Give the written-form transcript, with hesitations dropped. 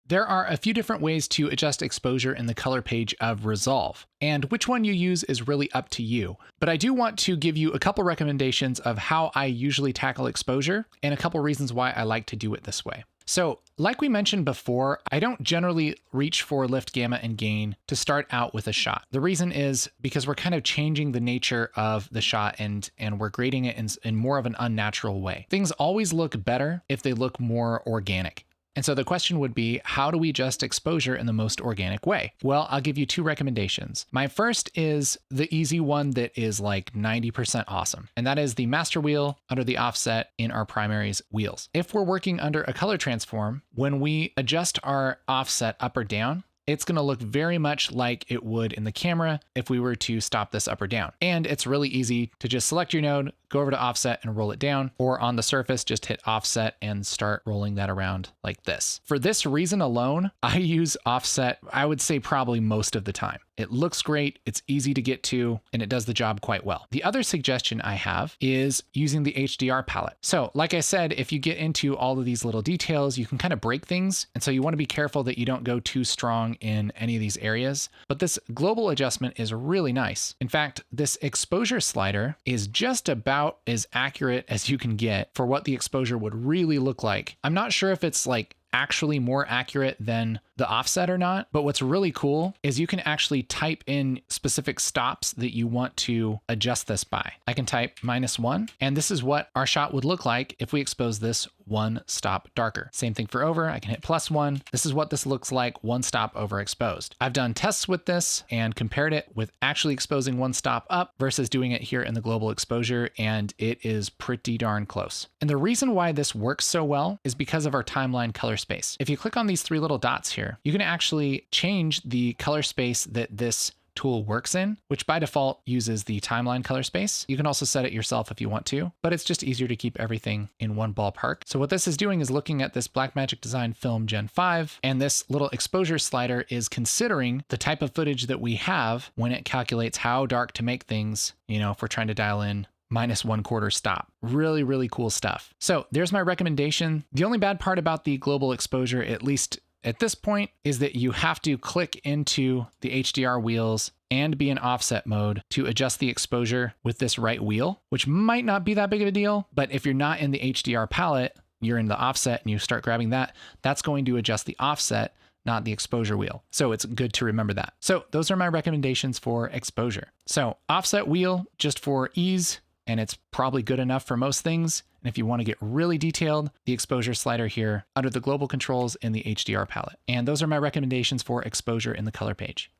There are a few different ways to adjust exposure in the color page of Resolve, and which one you use is really up to you. But I do want to give you a couple recommendations of how I usually tackle exposure and a couple reasons why I like to do it this way. So, like we mentioned before, I don't generally reach for lift, gamma, and gain to start out with a shot. The reason is because we're kind of changing the nature of the shot and we're grading it in more of an unnatural way. Things always look better if they look more organic. And so the question would be, how do we adjust exposure in the most organic way? Well, I'll give you two recommendations. My first is the easy one that is like 90% awesome, and that is the master wheel under the offset in our primaries wheels. If we're working under a color transform, when we adjust our offset up or down, it's going to look very much like it would in the camera if we were to stop this up or down. And it's really easy to just select your node, go over to offset and roll it down, or on the surface, just hit offset and start rolling that around like this. For this reason alone, I use offset, I would say probably most of the time. It looks great, it's easy to get to, and it does the job quite well. The other suggestion I have is using the HDR palette. So like I said, if you get into all of these little details, you can kind of break things. And so you want to be careful that you don't go too strong in any of these areas. But this global adjustment is really nice. In fact, this exposure slider is just about as accurate as you can get for what the exposure would really look like. I'm not sure if it's like actually more accurate than the offset or not, but what's really cool is you can actually type in specific stops that you want to adjust this by. I can type -1, and this is what our shot would look like if we expose this one stop darker. Same thing for over, I can hit +1. This is what this looks like one stop overexposed. I've done tests with this and compared it with actually exposing one stop up versus doing it here in the global exposure, and it is pretty darn close. And the reason why this works so well is because of our timeline color space. If you click on these three little dots here, you can actually change the color space that this tool works in, which by default uses the timeline color space. You can also set it yourself if you want to, but it's just easier to keep everything in one ballpark. So what this is doing is looking at this Blackmagic Design film Gen 5, and this little exposure slider is considering the type of footage that we have when it calculates how dark to make things, you know, if we're trying to dial in -1/4 stop. Really, really cool stuff. So there's my recommendation. The only bad part about the global exposure, at least at this point, is that you have to click into the HDR wheels and be in offset mode to adjust the exposure with this right wheel, which might not be that big of a deal, but if you're not in the HDR palette, you're in the offset and you start grabbing that, that's going to adjust the offset, not the exposure wheel. So it's good to remember that. So those are my recommendations for exposure. So offset wheel just for ease, and it's probably good enough for most things. And if you want to get really detailed, the exposure slider here under the global controls in the HDR palette. And those are my recommendations for exposure in the color page.